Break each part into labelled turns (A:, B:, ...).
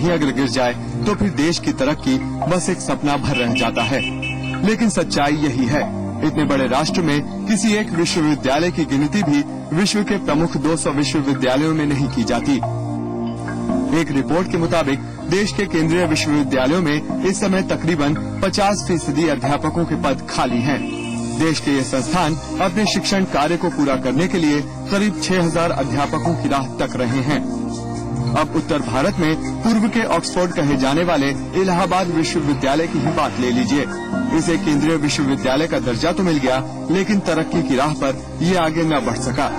A: ही अगर गिर जाए तो फिर देश की तरक्की बस एक सपना भर रह जाता है। लेकिन सच्चाई यही है, इतने बड़े राष्ट्र में किसी एक विश्वविद्यालय की गिनती भी विश्व के प्रमुख 200 विश्वविद्यालयों में नहीं की जाती। एक रिपोर्ट के मुताबिक देश के केंद्रीय विश्वविद्यालयों में इस समय तकरीबन 50% अध्यापकों के पद खाली हैं। देश के ये संस्थान अपने शिक्षण कार्य को पूरा करने के लिए करीब 6000 अध्यापकों की राह तक रहे हैं। अब उत्तर भारत में पूर्व के ऑक्सफोर्ड कहे जाने वाले इलाहाबाद विश्वविद्यालय की ही बात ले लीजिए। इसे केंद्रीय विश्वविद्यालय का दर्जा तो मिल गया, लेकिन तरक्की की राह पर ये आगे न बढ़ सका।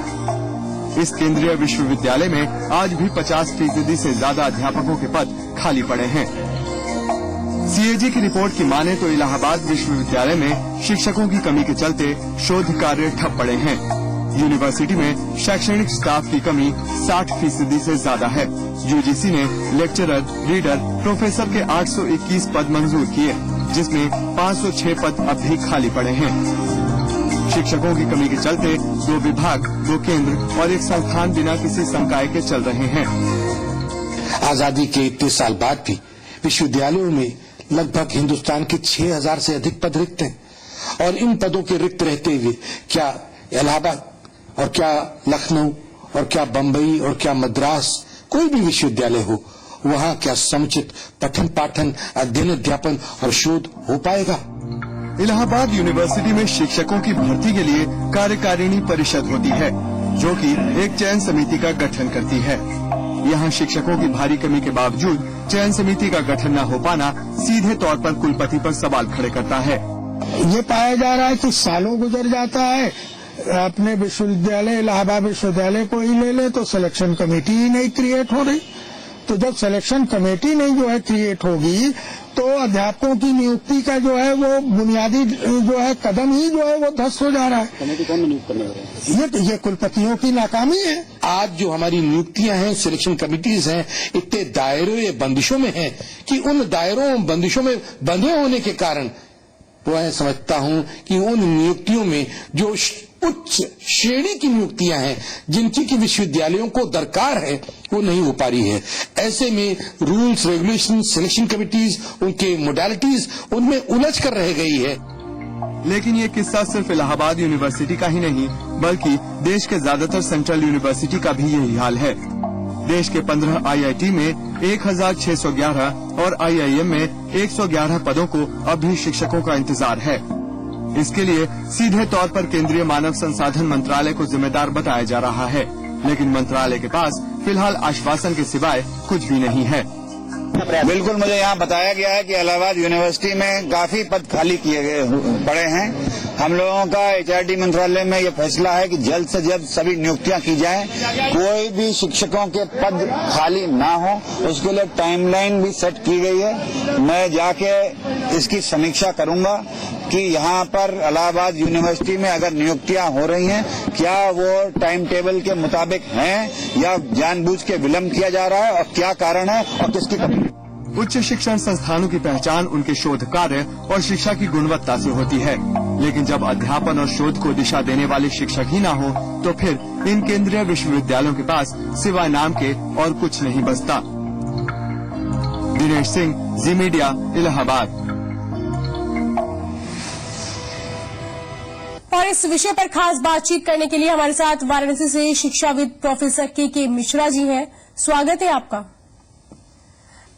A: इस केंद्रीय विश्वविद्यालय में आज भी 50% से ज्यादा अध्यापकों के पद खाली पड़े हैं। सीएजी की रिपोर्ट की माने तो इलाहाबाद विश्वविद्यालय में शिक्षकों की कमी के चलते शोध कार्य ठप पड़े हैं। यूनिवर्सिटी में शैक्षणिक स्टाफ की कमी 60% से ज्यादा है। यूजीसी ने लेक्चरर, रीडर, प्रोफेसर के 821 पद मंजूर किए, जिसमें 506 पद अब भी खाली पड़े हैं। शिक्षकों की कमी के चलते 2 विभाग, 2 केंद्र और एक संस्थान बिना किसी संकाय के चल रहे हैं।
B: आजादी के इतने साल बाद भी विश्वविद्यालयों में लगभग हिंदुस्तान के 6000 से अधिक पद रिक्त हैं और इन पदों के रिक्त रहते हुए क्या इलाहाबाद और क्या लखनऊ और क्या बम्बई और क्या मद्रास कोई भी विश्वविद्यालय हो, वहां क्या समुचित पठन पाठन, अध्ययन, अध्यापन और शोध हो पाएगा?
A: इलाहाबाद यूनिवर्सिटी में शिक्षकों की भर्ती के लिए कार्यकारिणी परिषद होती है, जो कि एक चयन समिति का गठन करती है। यहाँ शिक्षकों की भारी कमी के बावजूद चयन समिति का गठन न हो पाना सीधे तौर पर कुलपति पर सवाल खड़े करता है।
C: ये पाया जा रहा है कि सालों गुजर जाता है, अपने विश्वविद्यालय इलाहाबाद विश्वविद्यालय को ही ले ले तो सिलेक्शन कमेटी ही नहीं क्रिएट हो रही। तो जब सिलेक्शन कमेटी नहीं जो है क्रिएट होगी तो अध्यापकों की नियुक्ति का जो है वो बुनियादी जो है कदम ही जो है वो ध्वस्त हो जा रहा है।
B: कमेटी कौन नियुक्त करने वाला है?
C: ये कुलपतियों की नाकामी है।
B: आज जो हमारी नियुक्तियां हैं, सिलेक्शन कमिटीज हैं, इतने दायरों या बंदिशों में हैं कि उन दायरों बंदिशों में बंधे होने के कारण मैं समझता हूं कि उन नियुक्तियों में जो उच्च श्रेणी की नियुक्तियां हैं, जिनकी की विश्वविद्यालयों को दरकार है, वो नहीं हो पा रही है। ऐसे में रूल्स, रेगुलेशन, सिलेक्शन कमिटीज, उनके मोडालिटीज उनमें उलझ कर रह गई है।
A: लेकिन ये किस्सा सिर्फ इलाहाबाद यूनिवर्सिटी का ही नहीं, बल्कि देश के ज्यादातर सेंट्रल यूनिवर्सिटी का भी यही हाल है। देश के 15 आईआईटी में 1611 और आईआईएम में 111 पदों को अब भी शिक्षकों का इंतजार है। इसके लिए सीधे तौर पर केंद्रीय मानव संसाधन मंत्रालय को जिम्मेदार बताया जा रहा है, लेकिन मंत्रालय के पास फिलहाल आश्वासन के सिवाय कुछ भी नहीं है।
D: बिल्कुल, मुझे यहाँ बताया गया है कि इलाहाबाद यूनिवर्सिटी में काफी पद खाली किए गए पड़े हैं। हम लोगों का एचआरडी मंत्रालय में ये फैसला है कि जल्द से जल्द सभी नियुक्तियां की जाएं, कोई भी शिक्षकों के पद खाली ना हो, उसके लिए टाइमलाइन भी सेट की गई है। मैं जाके इसकी समीक्षा करूंगा कि यहाँ पर इलाहाबाद यूनिवर्सिटी में अगर नियुक्तियां हो रही हैं, क्या वो टाइम टेबल के मुताबिक हैं या जानबूझ के विलंब किया जा रहा है और क्या कारण है और किसकी कमी।
A: उच्च शिक्षण संस्थानों की पहचान उनके शोध कार्य और शिक्षा की गुणवत्ता से होती है, लेकिन जब अध्यापन और शोध को दिशा देने वाले शिक्षक ही ना हो तो फिर इन केंद्रीय विश्वविद्यालयों के पास सिवाय नाम के और कुछ नहीं बचता। दिनेश सिंह, जी मीडिया, इलाहाबाद।
E: और इस विषय पर खास बातचीत करने के लिए हमारे साथ वाराणसी से शिक्षाविद प्रोफेसर के मिश्रा जी हैं। स्वागत है आपका।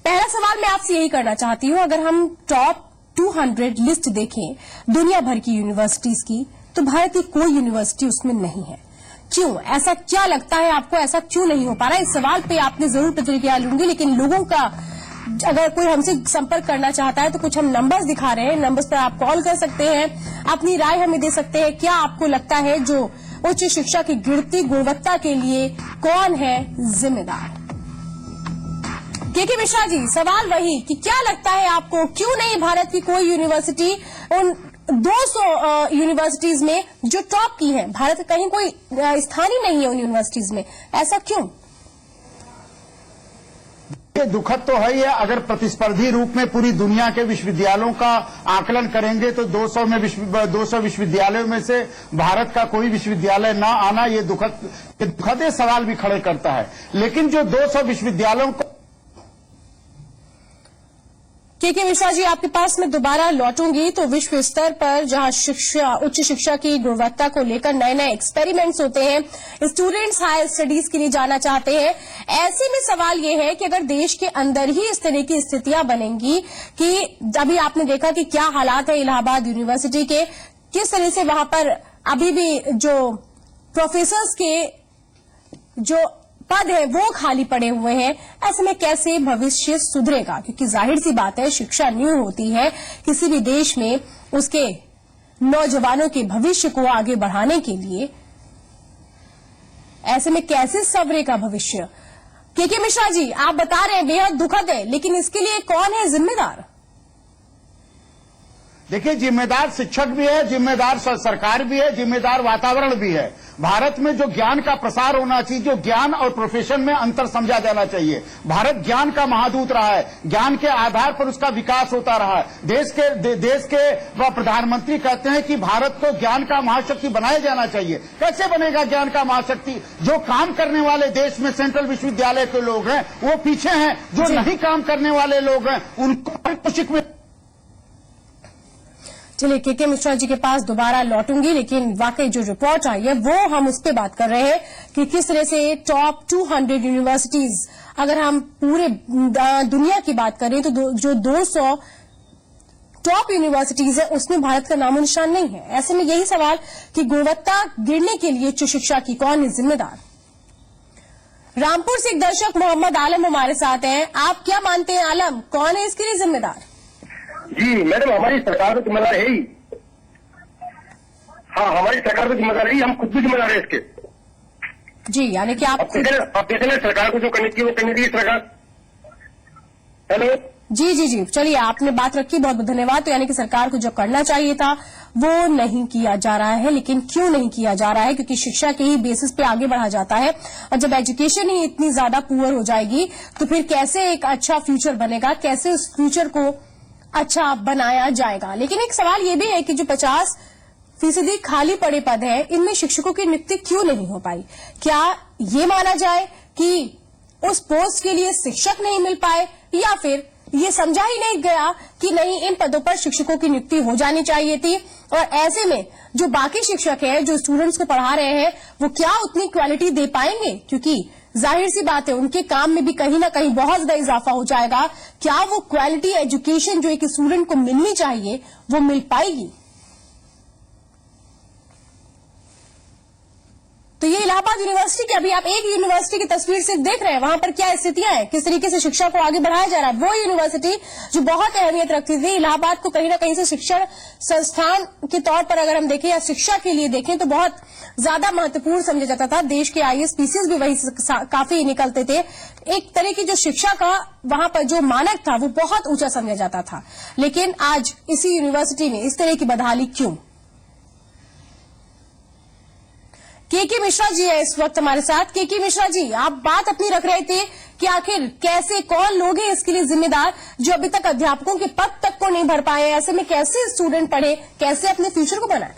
E: पहला सवाल मैं आपसे यही करना चाहती हूं, अगर हम टॉप 200 लिस्ट देखें दुनिया भर की यूनिवर्सिटीज की, तो भारत की कोई यूनिवर्सिटी उसमें नहीं है। क्यों? ऐसा क्या लगता है आपको, ऐसा क्यों नहीं हो पा रहा है? इस सवाल पे आपने जरूर प्रतिक्रिया लूंगी, लेकिन लोगों का अगर कोई हमसे संपर्क करना चाहता है तो कुछ हम नंबर्स दिखा रहे हैं, नंबर्स पर आप कॉल कर सकते हैं, अपनी राय हमें दे सकते हैं। क्या आपको लगता है जो उच्च शिक्षा की गिरती गुणवत्ता के लिए कौन है जिम्मेदार? के मिश्रा जी, सवाल वही कि क्या लगता है आपको, क्यों नहीं भारत की कोई यूनिवर्सिटी उन 200 यूनिवर्सिटीज में जो टॉप की है, भारत का कहीं कोई स्थान ही नहीं है उन यूनिवर्सिटीज में, ऐसा क्यों?
F: ये दुखद तो है ही है। अगर प्रतिस्पर्धी रूप में पूरी दुनिया के विश्वविद्यालयों का आकलन करेंगे तो 200 विश्वविद्यालयों में से भारत का कोई विश्वविद्यालय न आना ये दुखद सवाल भी खड़े करता है। लेकिन जो 200 विश्वविद्यालयों को
E: के मिश्रा जी, आपके पास मैं दोबारा लौटूंगी। तो विश्व स्तर पर जहां उच्च शिक्षा की गुणवत्ता को लेकर नए नए एक्सपेरिमेंट्स होते हैं, स्टूडेंट्स हायर स्टडीज के लिए जाना चाहते हैं, ऐसे में सवाल ये है कि अगर देश के अंदर ही इस तरह की स्थितियां बनेंगी कि अभी आपने देखा कि क्या हालात है इलाहाबाद यूनिवर्सिटी के, किस तरह से वहां पर अभी भी जो प्रोफेसर्स के जो पद है वो खाली पड़े हुए हैं, ऐसे में कैसे भविष्य सुधरेगा? क्योंकि जाहिर सी बात है, शिक्षा न्यू होती है किसी भी देश में उसके नौजवानों के भविष्य को आगे बढ़ाने के लिए। ऐसे में कैसे संवरेगा भविष्य? के मिश्रा जी, आप बता रहे हैं बेहद दुखद है, लेकिन इसके लिए कौन है जिम्मेदार?
F: देखिए, जिम्मेदार शिक्षक भी है, जिम्मेदार सरकार भी है, जिम्मेदार वातावरण भी है। भारत में जो ज्ञान का प्रसार होना चाहिए, जो ज्ञान और प्रोफेशन में अंतर समझा जाना चाहिए। भारत ज्ञान का महादूत रहा है, ज्ञान के आधार पर उसका विकास होता रहा है। देश के प्रधानमंत्री कहते हैं कि भारत को ज्ञान का महाशक्ति बनाया जाना चाहिए। कैसे बनेगा ज्ञान का महाशक्ति? जो काम करने वाले देश में सेंट्रल विश्वविद्यालय के लोग हैं वो पीछे हैं, जो नहीं काम करने वाले लोग हैं उनको।
E: चलिए, के मिश्रा जी के पास दोबारा लौटूंगी, लेकिन वाकई जो रिपोर्ट आई है वो हम उस पर बात कर रहे हैं कि किस तरह से टॉप 200 यूनिवर्सिटीज, अगर हम पूरे दुनिया की बात करें तो जो 200 टॉप यूनिवर्सिटीज है उसमें भारत का नामो निशान नहीं है। ऐसे में यही सवाल कि गुणवत्ता गिरने के लिए उच्च शिक्षा की कौन है जिम्मेदार? रामपुर से एक दर्शक मोहम्मद आलम हमारे साथ हैं। आप क्या मानते हैं आलम, कौन है इसके लिए जिम्मेदार?
G: जी मैडम, हमारी सरकार को जिम्मेदार है ही। हाँ, हमारी सरकार को जिम्मेदार है ही, हम खुद भी जिम्मेदार है इसके।
E: जी, यानी कि आप
G: देख लें सरकार को जो करनी चाहिए वो करनी चाहिए सरकार। हेलो
E: जी, चलिए, आपने बात रखी, बहुत बहुत धन्यवाद। तो यानी कि सरकार को जो करना चाहिए था वो नहीं किया जा रहा है, लेकिन क्यों नहीं किया जा रहा है? क्योंकि शिक्षा के ही बेसिस पे आगे बढ़ा जाता है, और जब एजुकेशन ही इतनी ज्यादा पुअर हो जाएगी तो फिर कैसे एक अच्छा फ्यूचर बनेगा, कैसे उस फ्यूचर को अच्छा बनाया जाएगा? लेकिन एक सवाल ये भी है कि जो 50% खाली पड़े पद हैं, इनमें शिक्षकों की नियुक्ति क्यों नहीं हो पाई? क्या ये माना जाए कि उस पोस्ट के लिए शिक्षक नहीं मिल पाए, या फिर ये समझा ही नहीं गया कि नहीं, इन पदों पर शिक्षकों की नियुक्ति हो जानी चाहिए थी, और ऐसे में जो बाकी शिक्षक हैं जो स्टूडेंट्स को पढ़ा रहे हैं वो क्या उतनी क्वालिटी दे पाएंगे? क्योंकि जाहिर सी बात है उनके काम में भी कहीं ना कहीं बहुत ज्यादा इजाफा हो जाएगा। क्या वो क्वालिटी एजुकेशन जो एक स्टूडेंट को मिलनी चाहिए वो मिल पाएगी? तो ये इलाहाबाद यूनिवर्सिटी की, अभी आप एक यूनिवर्सिटी की तस्वीर से देख रहे हैं, वहां पर क्या स्थितियां हैं, किस तरीके से शिक्षा को आगे बढ़ाया जा रहा है। वो यूनिवर्सिटी जो बहुत अहमियत रखती थी, इलाहाबाद को कहीं ना कहीं से शिक्षण संस्थान के तौर पर अगर हम देखें या शिक्षा के लिए देखें तो बहुत ज्यादा महत्वपूर्ण समझा जाता था। देश के आईएएस पीसीएस भी वही काफी निकलते थे। एक तरह की जो शिक्षा का वहां पर जो मानक था वो बहुत ऊंचा समझा जाता था। लेकिन आज इसी यूनिवर्सिटी में इस तरह की बदहाली क्यों? के मिश्रा जी है इस वक्त हमारे साथ। के मिश्रा जी, आप बात अपनी रख रहे थे कि आखिर कैसे, कौन लोग हैं इसके लिए जिम्मेदार जो अभी तक अध्यापकों के पद तक को नहीं भर पाए? ऐसे में कैसे स्टूडेंट पढ़े, कैसे अपने फ्यूचर को बनाए?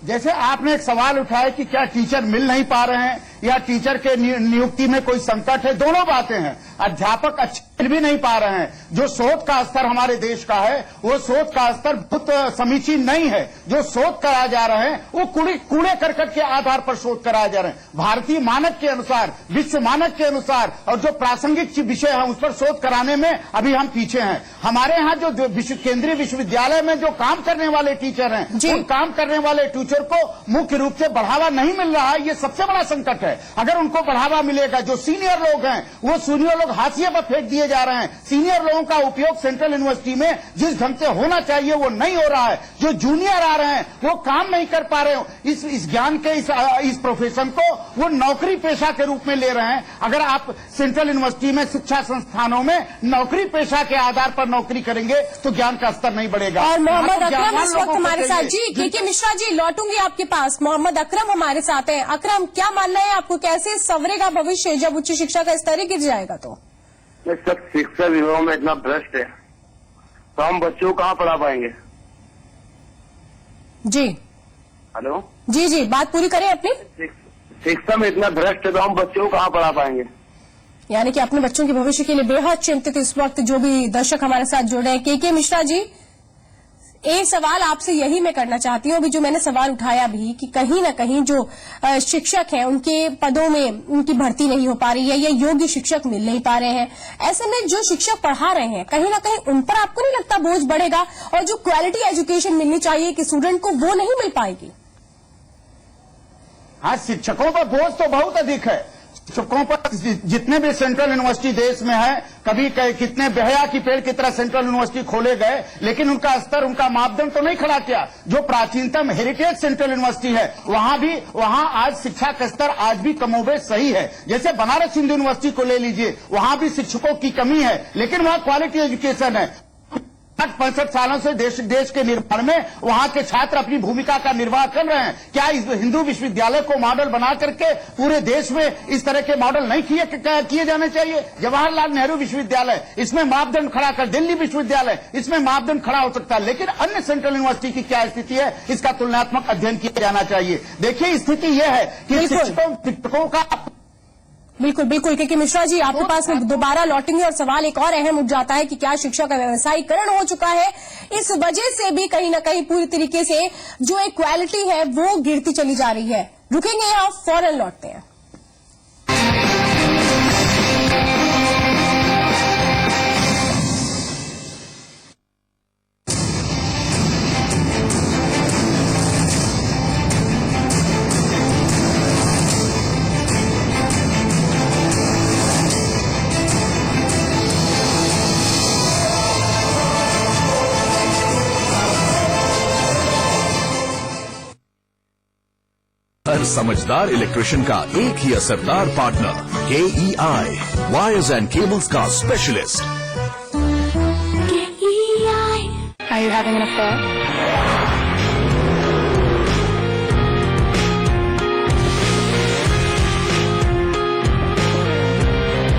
F: जैसे आपने एक सवाल उठाया कि क्या टीचर मिल नहीं पा रहे हैं या टीचर के नियुक्ति में कोई संकट है, दोनों बातें हैं। अध्यापक अच्छे मिल भी नहीं पा रहे हैं। जो शोध का स्तर हमारे देश का है वो शोध का स्तर बहुत समीचीन नहीं है। जो शोध कराए जा रहे हैं वो कूड़े करकट के आधार पर शोध कराए जा रहे हैं। भारतीय मानक के अनुसार, विश्व मानक के अनुसार और जो प्रासंगिक विषय है उस पर शोध कराने में अभी हम पीछे हैं। हमारे यहाँ जो केंद्रीय विश्वविद्यालय में जो काम करने वाले टीचर हैं, उन काम करने वाले टीचर को मुख्य रूप से बढ़ावा नहीं मिल रहा है। ये सबसे बड़ा संकट है। अगर उनको बढ़ावा मिलेगा, जो सीनियर लोग हैं वो सीनियर लोग हाशिए पर फेंक दिए जा रहे हैं। सीनियर लोगों का उपयोग सेंट्रल यूनिवर्सिटी में जिस ढंग से होना चाहिए वो नहीं हो रहा है। जो जूनियर आ रहे हैं वो काम नहीं कर पा रहे हो। इस ज्ञान के इस प्रोफेशन को वो नौकरी पेशा के रूप में ले रहे हैं। अगर आप सेंट्रल यूनिवर्सिटी में शिक्षा संस्थानों में नौकरी पेशा के आधार पर नौकरी करेंगे तो ज्ञान का स्तर नहीं बढ़ेगा।
E: और मोहम्मद अकरम इस वक्त हमारे साथ। जी, के मिश्रा जी, लौटूंगी आपके पास। मोहम्मद अकरम हमारे साथ हैं। अकरम, क्या मानना है आपको, कैसे संवरेगा भविष्य जब उच्च शिक्षा का स्तर ही गिर जाएगा? तो
G: सब शिक्षा विभाग में इतना भ्रष्ट है तो हम बच्चों को कहाँ पढ़ा पाएंगे?
E: जी,
G: हेलो
E: जी, बात पूरी करें अपनी।
G: शिक्षा में इतना भ्रष्ट है तो हम बच्चों को कहाँ पढ़ा पाएंगे?
E: यानी कि अपने बच्चों के भविष्य के लिए बेहद चिंतित इस वक्त जो भी दर्शक हमारे साथ जुड़े हैं। के मिश्रा जी, एक सवाल आपसे यही मैं करना चाहती हूँ, अभी जो मैंने सवाल उठाया भी कि कहीं ना कहीं जो शिक्षक हैं उनके पदों में उनकी भर्ती नहीं हो पा रही है या योग्य शिक्षक मिल नहीं पा रहे हैं, ऐसे में जो शिक्षक पढ़ा रहे हैं कहीं ना कहीं उन पर आपको नहीं लगता बोझ बढ़ेगा और जो क्वालिटी एजुकेशन मिलनी चाहिए कि स्टूडेंट को वो नहीं मिल पाएगी?
F: हाँ, शिक्षकों पर बोझ तो बहुत अधिक है। शिक्षकों पर जितने भी सेंट्रल यूनिवर्सिटी देश में है, कभी कितने बेहया की पेड़ की तरह सेंट्रल यूनिवर्सिटी खोले गए, लेकिन उनका स्तर, उनका मापदंड तो नहीं खड़ा किया। जो प्राचीनतम हेरिटेज सेंट्रल यूनिवर्सिटी है वहां आज शिक्षा का स्तर आज भी कमोबेश सही है। जैसे बनारस हिंदू यूनिवर्सिटी को ले लीजिए, वहां भी शिक्षकों की कमी है, लेकिन वहां क्वालिटी एजुकेशन है। 65 सालों से देश के निर्माण में वहां के छात्र अपनी भूमिका का निर्वाह कर रहे हैं। क्या इस हिंदू विश्वविद्यालय को मॉडल बना करके पूरे देश में इस तरह के मॉडल नहीं किए जाने चाहिए? जवाहरलाल नेहरू विश्वविद्यालय, इसमें मापदंड खड़ा कर, दिल्ली विश्वविद्यालय, इसमें मापदंड खड़ा हो सकता है, लेकिन अन्य सेंट्रल यूनिवर्सिटी की क्या स्थिति है, इसका तुलनात्मक अध्ययन किया जाना चाहिए। देखिए, स्थिति यह है कि शिक्षकों का
E: बिल्कुल बिल्कुल। के मिश्रा जी, आपके पास में दोबारा लौटेंगे और सवाल एक और अहम उठ जाता है कि क्या शिक्षा का व्यवसायीकरण हो चुका है? इस वजह से भी कहीं ना कहीं पूरी तरीके से जो एक क्वालिटी है वो गिरती चली जा रही है। रुकेंगे और फौरन लौटते हैं।
H: हर समझदार इलेक्ट्रिशियन का एक ही असरदार partner KEI, wires and cables का specialist.
I: KEI. Are you having an affair?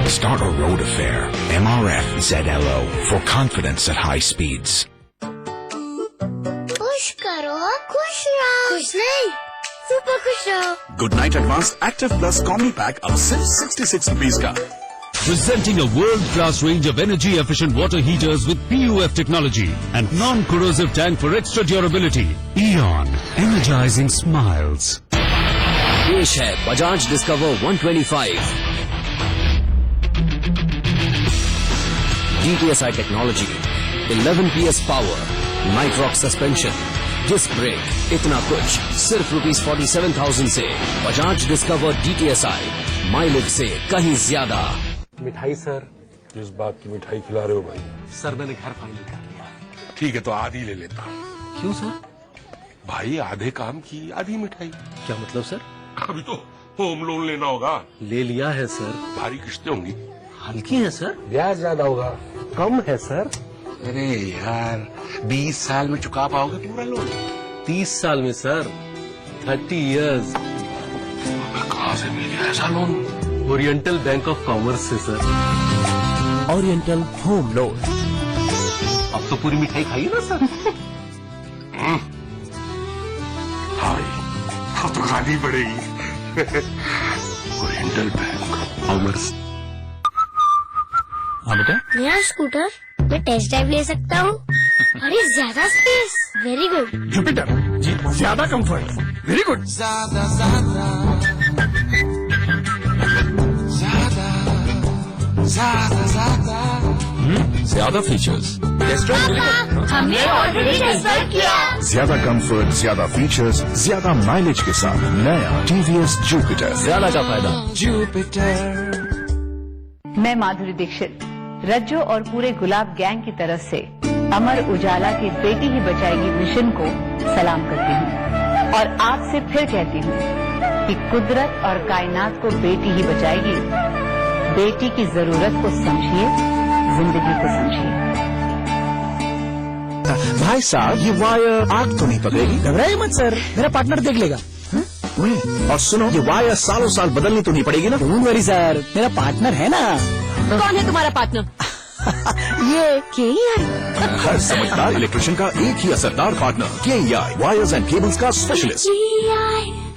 H: Start a road affair. MRF ZLO for confidence at high speeds.
I: खुश करो, खुश रहो। खुश नहीं, सुपर खुश रहो।
H: Good Night Advanced Active Plus Combi Pack अब सिर्फ 66 rupees का।
J: Presenting a world-class range of energy-efficient water heaters with PUF technology and non-corrosive tank for extra durability. Eon, energizing smiles.
K: पेश है Bajaj Discover 125 DTSI technology, 11 PS power, Nitrox suspension, disc brake, इतना कुछ सिर्फ ₹47,000 से। Bajaj discover DTSI, mileage से कहीं ज्यादा।
L: मिठाई सर। किस बात की मिठाई खिला रहे हो भाई?
M: सर, मैंने घर फाइनल कर लिया।
L: ठीक है, तो आधी ले लेता हूँ।
M: क्यों सर?
L: भाई, आधे काम की आधी मिठाई।
M: क्या मतलब सर?
L: अभी तो होम लोन लेना होगा।
M: ले लिया है सर।
L: भारी किस्तें होंगी।
M: हल्की है सर।
L: ब्याज ज्यादा होगा।
M: कम है सर।
L: अरे यार, 20 साल में चुका पाओगे पूरा लोन?
M: 30 साल में सर, 30 इयर्स।
L: कहाँ से मिल गया ऐसा loan?
M: Oriental bank of commerce से सर।
K: Oriental home loan.
M: अब तो पूरी मिठाई खाइए ना सर।
L: हाय, अब तो खानी पड़ेगी। Oriental bank commerce.
J: हाँ बेटा,
I: नया स्कूटर, मैं टेस्ट ड्राइव ले सकता हूँ? अरे ज्यादा स्पेस, वेरी गुड।
J: जुपिटर जी, ज्यादा कंफर्ट, वेरी गुड। ज्यादा फीचर्स।
I: हमने ऑलरेडी टेस्ट ड्राइव किया।
H: ज्यादा कंफर्ट, ज्यादा फीचर्स, ज्यादा माइलेज के साथ नया TVS Jupiter।
K: ज्यादा का फायदा।
N: मैं माधुरी दीक्षित रज्जो और पूरे गुलाब गैंग की तरफ से अमर उजाला के बेटी ही बचाएगी मिशन को सलाम करती हूँ और आपसे फिर कहती हूँ कि कुदरत और कायनात को बेटी ही बचाएगी। बेटी की जरूरत को समझिए, जिंदगी को समझिए।
H: भाई साहब, ये वायर आग तो नहीं पकड़ेगी?
K: घबराइए मत सर, मेरा पार्टनर देख लेगा।
H: और सुनो, ये वायर सालों साल बदलनी तो नहीं पड़ेगी ना?
K: डोंट वरी सर, मेरा पार्टनर है ना।
N: कौन है तुम्हारा पार्टनर?
O: ये KEI।
H: हर समझदार इलेक्ट्रिशियन का एक ही असरदार partner KEI wires and cables का स्पेशलिस्ट।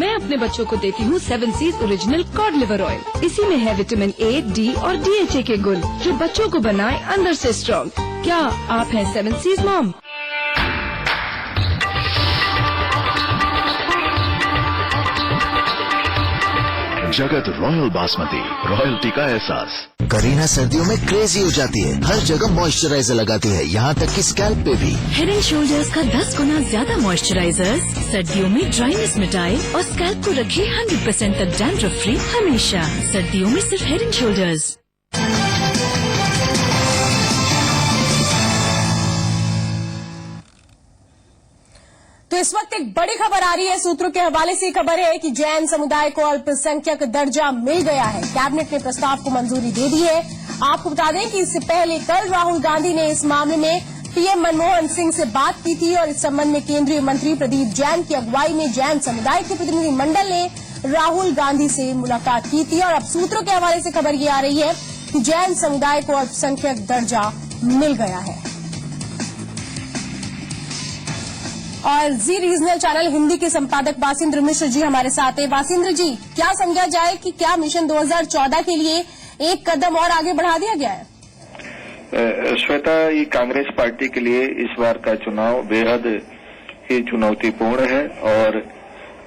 O: मैं अपने बच्चों को देती हूँ 7 C's original cod liver oil. इसी में है विटामिन A, D और DHA के गुण जो बच्चों को बनाए अंदर से स्ट्रॉन्ग। क्या आप हैं 7 C's मॉम?
P: जगत रॉयल बासमती, रॉयल्टी का एहसास।
Q: करीना सर्दियों में क्रेजी हो जाती है, हर जगह मॉइस्चराइजर लगाती है, यहाँ तक कि स्कैल्प पे भी।
R: हेड एंड शोल्डर्स का 10 गुना ज्यादा मॉइस्चराइजर्स सर्दियों में ड्राइनेस मिटाए और स्कैल्प को रखे 100% तक डैंड्रफ फ्री हमेशा। सर्दियों में सिर्फ हेड एंड शोल्डर्स।
E: तो इस वक्त एक बड़ी खबर आ रही है, सूत्रों के हवाले से खबर है कि जैन समुदाय को अल्पसंख्यक दर्जा मिल गया है। कैबिनेट ने प्रस्ताव को मंजूरी दे दी है। आपको बता दें कि इससे पहले कल राहुल गांधी ने इस मामले में पीएम मनमोहन सिंह से बात की थी और इस संबंध में केंद्रीय मंत्री प्रदीप जैन की अगुवाई में जैन समुदाय के प्रतिनिधि मंडल ने राहुल गांधी से मुलाकात की थी। और अब सूत्रों के हवाले से खबर ये आ रही है कि जैन समुदाय को अल्पसंख्यक दर्जा मिल गया है। और जी रीजनल चैनल हिंदी के संपादक वासिंद्र मिश्र जी हमारे साथ हैं। वासिंद्र जी, क्या समझा जाए कि क्या मिशन 2014 के लिए एक कदम और आगे बढ़ा दिया गया है?
S: श्वेता, ये कांग्रेस पार्टी के लिए इस बार का चुनाव बेहद ही चुनौतीपूर्ण है और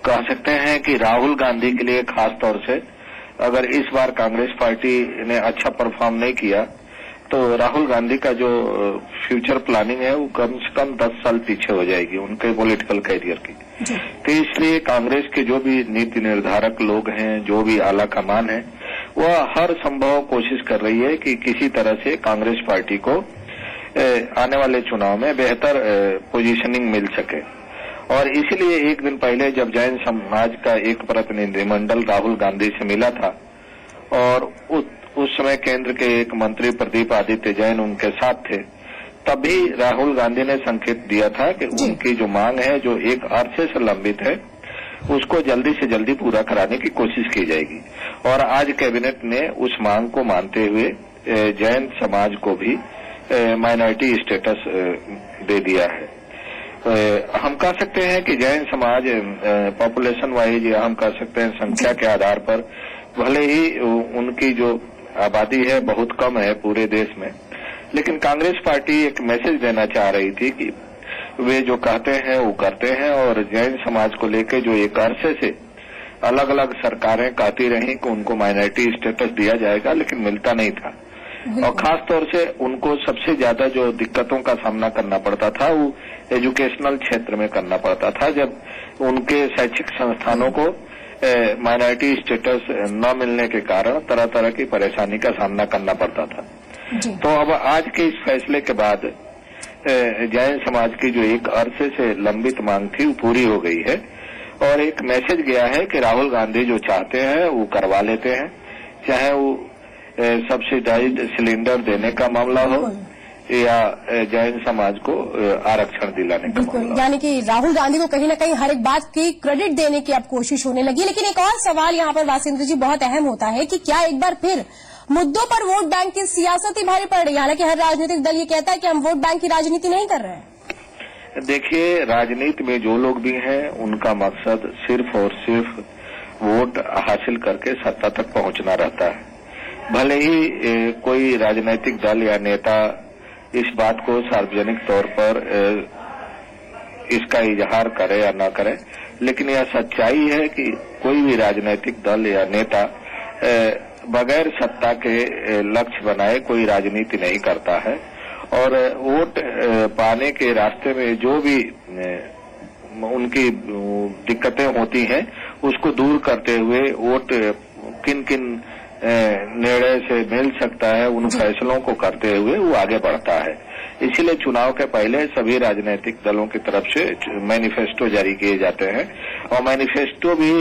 S: कह सकते हैं कि राहुल गांधी के लिए खास तौर से अगर इस बार कांग्रेस पार्टी ने अच्छा परफॉर्म नहीं किया तो राहुल गांधी का जो फ्यूचर प्लानिंग है वो कम से कम 10 साल पीछे हो जाएगी उनके पॉलिटिकल कैरियर की। तो इसलिए कांग्रेस के जो भी नीति निर्धारक लोग हैं, जो भी आला कमान है, वह हर संभव कोशिश कर रही है कि किसी तरह से कांग्रेस पार्टी को आने वाले चुनाव में बेहतर पोजीशनिंग मिल सके। और इसीलिए एक दिन पहले जब जैन समाज का एक प्रतिनिधिमंडल राहुल गांधी से मिला था और उस समय केंद्र के एक मंत्री प्रदीप आदित्य जैन उनके साथ थे, तभी राहुल गांधी ने संकेत दिया था कि उनकी जो मांग है, जो एक अरसे से लंबित है, उसको जल्दी से जल्दी पूरा कराने की कोशिश की जाएगी। और आज कैबिनेट ने उस मांग को मानते हुए जैन समाज को भी माइनॉरिटी स्टेटस दे दिया है। हम कह सकते हैं कि जैन समाज पॉपुलेशन वाइज, या हम कह सकते हैं संख्या के आधार पर, भले ही उनकी जो आबादी है बहुत कम है पूरे देश में, लेकिन कांग्रेस पार्टी एक मैसेज देना चाह रही थी कि वे जो कहते हैं वो करते हैं। और जैन समाज को लेकर जो एक अरसे से अलग अलग सरकारें कहती रही कि उनको माइनॉरिटी स्टेटस दिया जाएगा, लेकिन मिलता नहीं था। और खास तौर से उनको सबसे ज्यादा जो दिक्कतों का सामना करना पड़ता था वो एजुकेशनल क्षेत्र में करना पड़ता था, जब उनके शैक्षिक संस्थानों को माइनॉरिटी स्टेटस न मिलने के कारण तरह तरह की परेशानी का सामना करना पड़ता था। तो अब आज के इस फैसले के बाद जैन समाज की जो एक अरसे से लंबित मांग थी वो पूरी हो गई है और एक मैसेज गया है कि राहुल गांधी जो चाहते हैं वो करवा लेते हैं, चाहे वो सब्सिडाइज्ड सिलेंडर देने का मामला हो या जैन समाज को आरक्षण दिलाने का मामला।
E: यानी कि राहुल गांधी को कहीं ना कहीं हर एक बात की क्रेडिट देने की अब कोशिश होने लगी। लेकिन एक और सवाल यहाँ पर वासिंद्र जी बहुत अहम होता है कि क्या एक बार फिर मुद्दों पर वोट बैंक की सियासत ही भारी पड़ रही है? हालांकि हर राजनीतिक दल ये कहता है कि हम वोट बैंक की राजनीति नहीं कर रहे हैं।
S: देखिए, राजनीति में जो लोग भी हैं उनका मकसद सिर्फ और सिर्फ वोट हासिल करके सत्ता तक पहुंचना रहता है। भले ही कोई राजनीतिक दल या नेता इस बात को सार्वजनिक तौर पर इसका इजहार करे या न करे, लेकिन यह सच्चाई है कि कोई भी राजनीतिक दल या नेता बगैर सत्ता के लक्ष्य बनाए कोई राजनीति नहीं करता है। और वोट पाने के रास्ते में जो भी उनकी दिक्कतें होती हैं उसको दूर करते हुए वोट किन किन निर्णय से मिल सकता है उन फैसलों को करते हुए वो आगे बढ़ता है। इसीलिए चुनाव के पहले सभी राजनीतिक दलों की तरफ से मैनिफेस्टो जारी किए जाते हैं और मैनिफेस्टो भी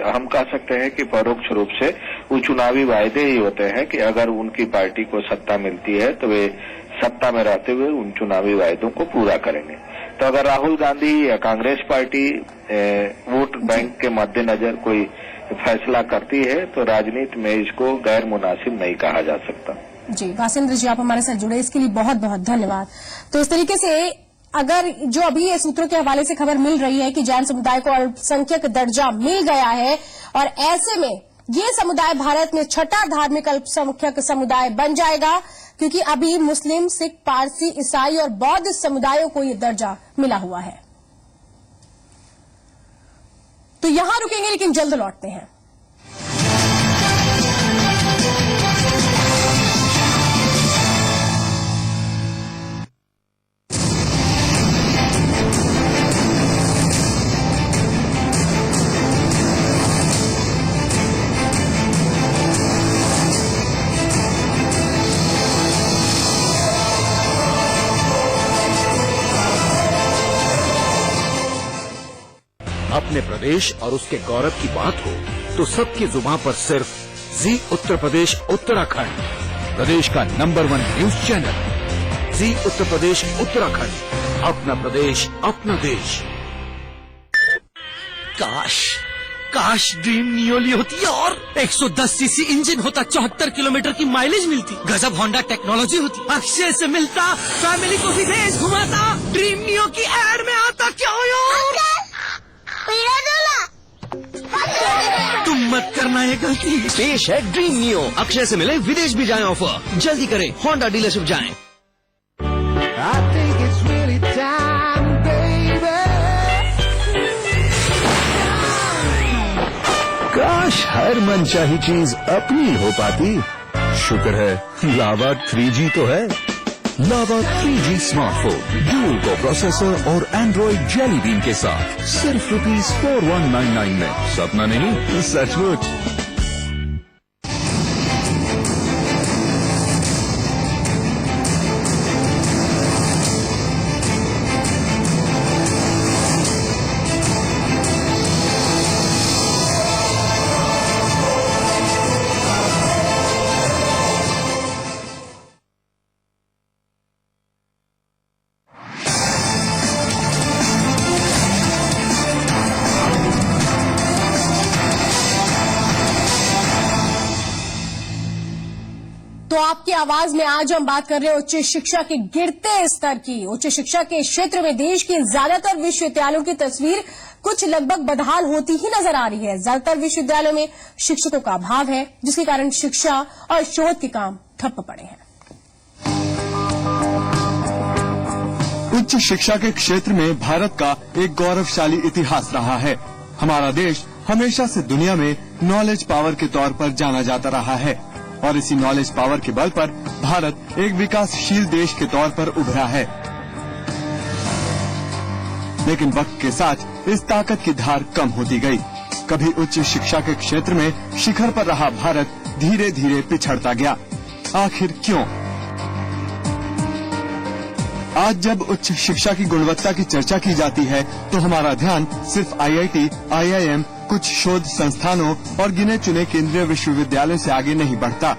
S: हम कह सकते हैं कि परोक्ष रूप से वो चुनावी वायदे ही होते हैं कि अगर उनकी पार्टी को सत्ता मिलती है तो वे सत्ता में रहते हुए उन चुनावी वायदों को पूरा करेंगे। तो अगर राहुल गांधी या कांग्रेस पार्टी वोट बैंक के मद्देनजर कोई फैसला करती है तो राजनीति में इसको गैर मुनासिब नहीं कहा जा सकता।
E: जी भासेंद्र जी, आप हमारे साथ जुड़े, इसके लिए बहुत बहुत धन्यवाद। तो इस तरीके से अगर जो अभी ये सूत्रों के हवाले से खबर मिल रही है कि जैन समुदाय को अल्पसंख्यक दर्जा मिल गया है और ऐसे में ये समुदाय भारत में छठा धार्मिक अल्पसंख्यक समुदाय बन जाएगा, क्योंकि अभी मुस्लिम, सिख, पारसी, ईसाई और बौद्ध समुदायों को ये दर्जा मिला हुआ है। तो यहां रुकेंगे लेकिन जल्द लौटते हैं।
H: अपने प्रदेश और उसके गौरव की बात हो तो सबकी जुबान पर सिर्फ जी उत्तर प्रदेश उत्तराखंड, प्रदेश का नंबर 1 न्यूज चैनल। जी उत्तर प्रदेश उत्तराखंड, अपना प्रदेश अपना देश।
T: काश ड्रीम नियो ली होती और 110 सीसी इंजन होता, 74 किलोमीटर की माइलेज मिलती, गजब होंडा टेक्नोलॉजी होती, अक्षय से मिलता, फैमिली को विदेश घुमाता, ड्रीम नियो की एड में आता। क्या हो यार, तुम मत करना ये गलती।
K: पेश है ड्रीम नियो, अक्षय से मिले विदेश भी जाएं ऑफर। जल्दी करें, होंडा डीलरशिप जाएं।
P: काश हर मनचाही चीज अपनी हो पाती। शुक्र है लावा 3G तो है। लावा 3G स्मार्टफोन, ड्यूल को प्रोसेसर और एंड्रॉइड जेली बीन के साथ सिर्फ ₹4199 में। सपना नहीं, सचमुच।
E: तो आपकी आवाज में आज हम बात कर रहे हैं उच्च शिक्षा के गिरते स्तर की। उच्च शिक्षा के क्षेत्र में देश के ज्यादातर विश्वविद्यालयों की तस्वीर कुछ लगभग बदहाल होती ही नजर आ रही है। ज्यादातर विश्वविद्यालयों में शिक्षकों का अभाव है, जिसके कारण शिक्षा और शोध के काम ठप्प पड़े हैं।
A: उच्च शिक्षा के क्षेत्र में भारत का एक गौरवशाली इतिहास रहा है। हमारा देश हमेशा से दुनिया में नॉलेज पावर के तौर पर जाना जाता रहा है और इसी नॉलेज पावर के बल पर भारत एक विकासशील देश के तौर पर उभरा है। लेकिन वक्त के साथ इस ताकत की धार कम होती गई। कभी उच्च शिक्षा के क्षेत्र में शिखर पर रहा भारत धीरे धीरे पिछड़ता गया। आखिर क्यों? आज जब उच्च शिक्षा की गुणवत्ता की चर्चा की जाती है तो हमारा ध्यान सिर्फ IIT, IIM, कुछ शोध संस्थानों और गिने चुने केंद्रीय विश्वविद्यालयों से आगे नहीं बढ़ता।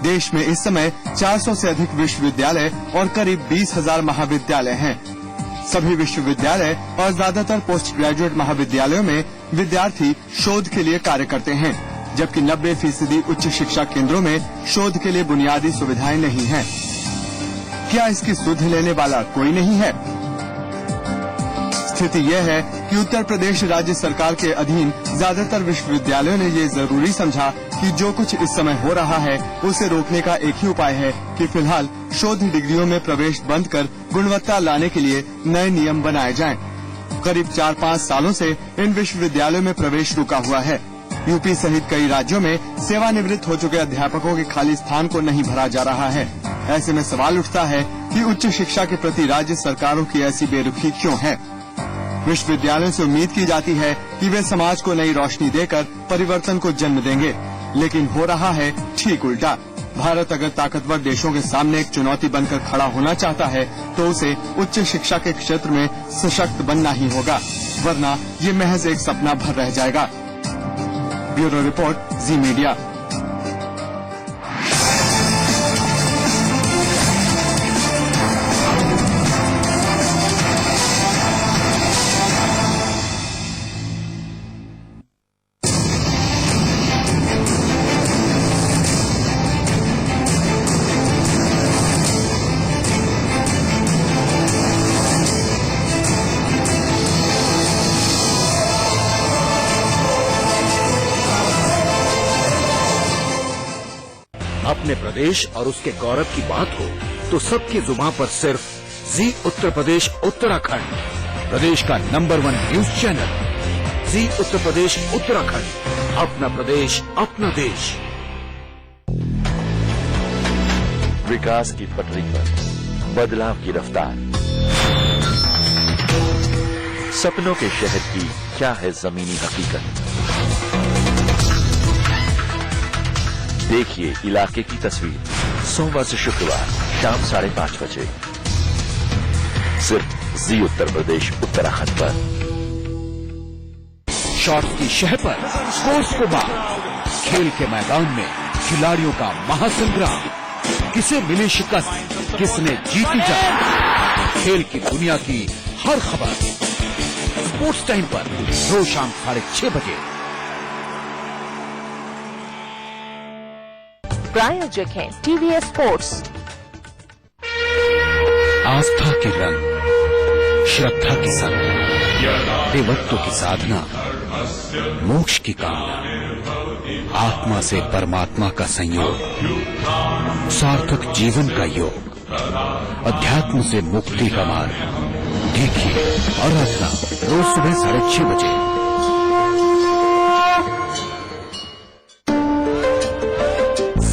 A: देश में इस समय 400 से अधिक विश्वविद्यालय और करीब 20,000 महाविद्यालय हैं। सभी विश्वविद्यालय और ज्यादातर पोस्ट ग्रेजुएट महाविद्यालयों में विद्यार्थी शोध के लिए कार्य करते हैं, जबकि 90% उच्च शिक्षा केंद्रों में शोध के लिए बुनियादी सुविधाएं नहीं हैं। क्या इसकी सुध लेने वाला कोई नहीं है? स्थिति यह है कि उत्तर प्रदेश राज्य सरकार के अधीन ज्यादातर विश्वविद्यालयों ने ये जरूरी समझा कि जो कुछ इस समय हो रहा है उसे रोकने का एक ही उपाय है कि फिलहाल शोध डिग्रियों में प्रवेश बंद कर गुणवत्ता लाने के लिए नए नियम बनाए जाएं। करीब 4-5 सालों से इन विश्वविद्यालयों में प्रवेश रुका हुआ है। यूपी सहित कई राज्यों में सेवानिवृत्त हो चुके अध्यापकों के खाली स्थान को नहीं भरा जा रहा है। ऐसे में सवाल उठता है कि उच्च शिक्षा के प्रति राज्य सरकारों की ऐसी बेरुखी क्यों है? विश्वविद्यालयों से उम्मीद की जाती है कि वे समाज को नई रोशनी देकर परिवर्तन को जन्म देंगे, लेकिन हो रहा है ठीक उल्टा। भारत अगर ताकतवर देशों के सामने एक चुनौती बनकर खड़ा होना चाहता है तो उसे उच्च शिक्षा के क्षेत्र में सशक्त बनना ही होगा, वरना ये महज एक सपना भर रह जाएगा। ब्यूरो रिपोर्ट, जी मीडिया।
H: अपने प्रदेश और उसके गौरव की बात हो तो सबकी जुबान पर सिर्फ जी उत्तर प्रदेश उत्तराखंड, प्रदेश का नंबर 1 न्यूज चैनल। जी उत्तर प्रदेश उत्तराखंड, अपना प्रदेश अपना देश।
P: विकास की पटरी पर बदलाव की रफ्तार, सपनों के शहर की क्या है जमीनी हकीकत। देखिए इलाके की तस्वीर सोमवार से शुक्रवार शाम 5:30 बजे सिर्फ जी उत्तर प्रदेश उत्तराखंड पर।
H: शॉट की शह पर स्पोर्ट्स को बात, खेल के मैदान में खिलाड़ियों का महासंग्राम, किसे मिली शिकस्त, किसने जीती जंग, खेल की दुनिया की हर खबर स्पोर्ट्स टाइम पर रोज शाम 6:30 बजे।
N: प्रायोजक है टीवीएस स्पोर्ट्स।
J: आस्था के रंग, श्रद्धा के संग, देवत्व की साधना, मोक्ष की कामना, आत्मा से परमात्मा का संयोग, सार्थक जीवन का योग, अध्यात्म से मुक्ति का मार्ग। देखिए आराधना रोज सुबह 6:30 बजे।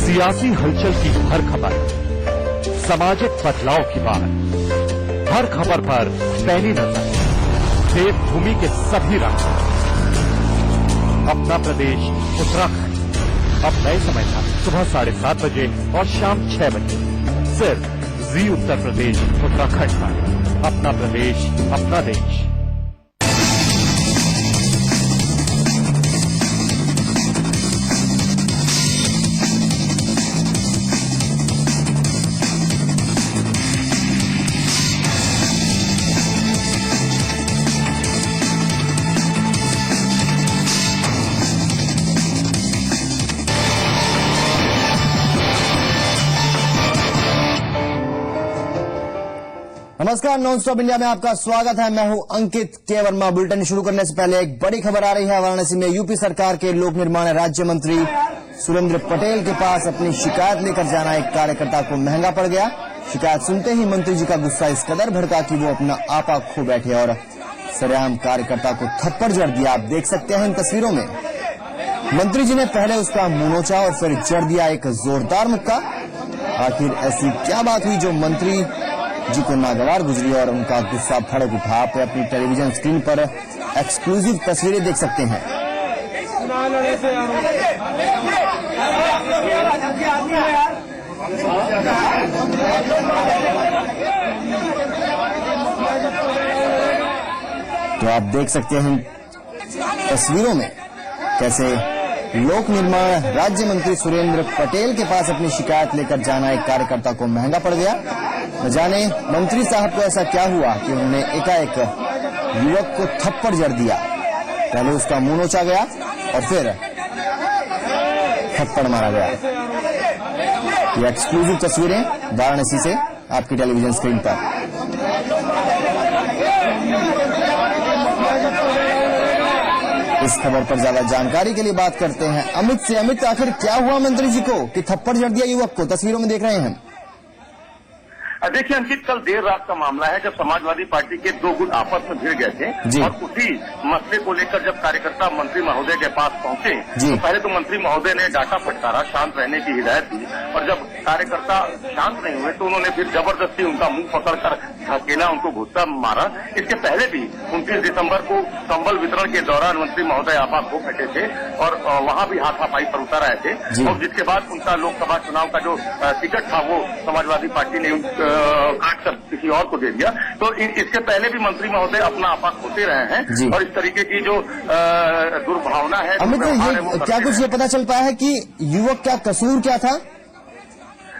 H: सियासी हलचल की हर खबर, सामाजिक बदलाव की बात, हर खबर पर पहली नजर, देवभूमि के सभी रंग, अपना प्रदेश उत्तराखंड। अब नए समय था सुबह 7:30 बजे और शाम 6 बजे सिर्फ जी उत्तर प्रदेश उत्तराखंड पर, अपना प्रदेश अपना देश।
U: नमस्कार, नॉन स्टॉप इंडिया में आपका स्वागत है। मैं हूं अंकित के वर्मा। बुलेटिन शुरू करने से पहले एक बड़ी खबर आ रही है। वाराणसी में यूपी सरकार के लोक निर्माण राज्य मंत्री सुरेंद्र पटेल के पास अपनी शिकायत लेकर जाना एक कार्यकर्ता को महंगा पड़ गया। शिकायत सुनते ही मंत्री जी का गुस्सा इस कदर भड़का कि वो अपना आपा खो बैठे और सरेआम कार्यकर्ता को थप्पड़ जड़ दिया। आप देख सकते हैं इन तस्वीरों में। मंत्री जी ने पहले उसका मुंह नोचा और फिर जड़ दिया एक जोरदार मुक्का। आखिर ऐसी क्या बात हुई जो मंत्री जी को नागवार गुजरी और उनका गुस्सा भड़क उठा? आप अपनी टेलीविजन स्क्रीन पर एक्सक्लूसिव तस्वीरें देख सकते हैं। तो आप देख सकते हैं तस्वीरों में कैसे लोक निर्माण राज्य मंत्री सुरेंद्र पटेल के पास अपनी शिकायत लेकर जाना एक कार्यकर्ता को महंगा पड़ गया। न जाने मंत्री साहब को ऐसा क्या हुआ कि उन्होंने एकाएक युवक को थप्पड़ जड़ दिया। पहले उसका मुंह नोचा गया और फिर थप्पड़ मारा गया। ये एक्सक्लूसिव तस्वीरें वाराणसी से आपकी टेलीविजन स्क्रीन पर। इस खबर पर ज्यादा जानकारी के लिए बात करते हैं अमित से। अमित, आखिर क्या हुआ मंत्री जी को कि थप्पड़ जड़ दिया युवक को? तस्वीरों में देख रहे हैं।
G: देखिए अंकित, कल देर रात का मामला है जब समाजवादी पार्टी के दो गुट आपस में भिड़ गए थे और उसी मसले को लेकर जब कार्यकर्ता मंत्री महोदय के पास पहुंचे तो पहले तो मंत्री महोदय ने डांटा फटकारा, शांत रहने की हिदायत दी और जब कार्यकर्ता शांत नहीं हुए तो उन्होंने फिर जबरदस्ती उनका मुंह पकड़कर धकेला, उनको गुस्सा मारा। इसके पहले भी 29 दिसंबर को कंबल वितरण के दौरान मंत्री महोदय आपा खो बैठे थे और वहां भी हाथापाई पर उतर आए थे और जिसके बाद उनका लोकसभा चुनाव का जो टिकट था वो समाजवादी पार्टी ने काट कर किसी और को दे दिया। तो इसके पहले भी मंत्री महोदय अपना आपा खोते रहे हैं और इस तरीके की जो दुर्भावना है।
U: अमित, क्या कुछ ये पता चल पाया है कि युवक का कसूर क्या था?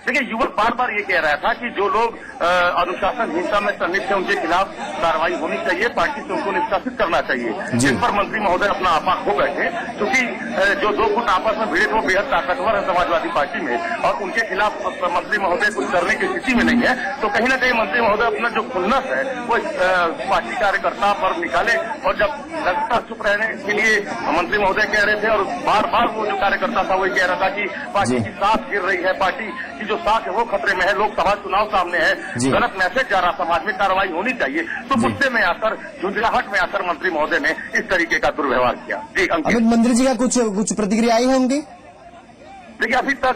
G: देखिए, युवक बार बार ये कह रहा था कि जो लोग अनुशासनहीनता में संलिप्त है उनके खिलाफ कार्रवाई होनी चाहिए, पार्टी से उनको निष्कासित करना चाहिए। जिन पर मंत्री महोदय अपना आपा खो बैठे, क्योंकि जो दो गुट आपस में भिड़े थे वो बेहद ताकतवर है समाजवादी पार्टी में, और उनके खिलाफ मंत्री महोदय कुछ करने की स्थिति में नहीं है। तो कहीं ना कहीं मंत्री महोदय अपना जो खुन्नस है वो पार्टी कार्यकर्ता पर निकाले, और जब लगातार चुप रहने के लिए मंत्री महोदय कह रहे थे और बार बार वो जो कार्यकर्ता था वही कह रहा था कि पार्टी की साख गिर रही है, पार्टी की जो साख है वो खतरे में है, लोकसभा चुनाव सामने है, गलत मैसेज जा रहा, समाज में कार्रवाई होनी चाहिए। तो गुस्से में आकर, झुंझलाहट में आकर मंत्री महोदय ने इस तरीके का दुर्व्यवहार किया। जी
U: अमित, मंत्री जी का कुछ प्रतिक्रिया आई है उनकी?
G: देखिए अभी तक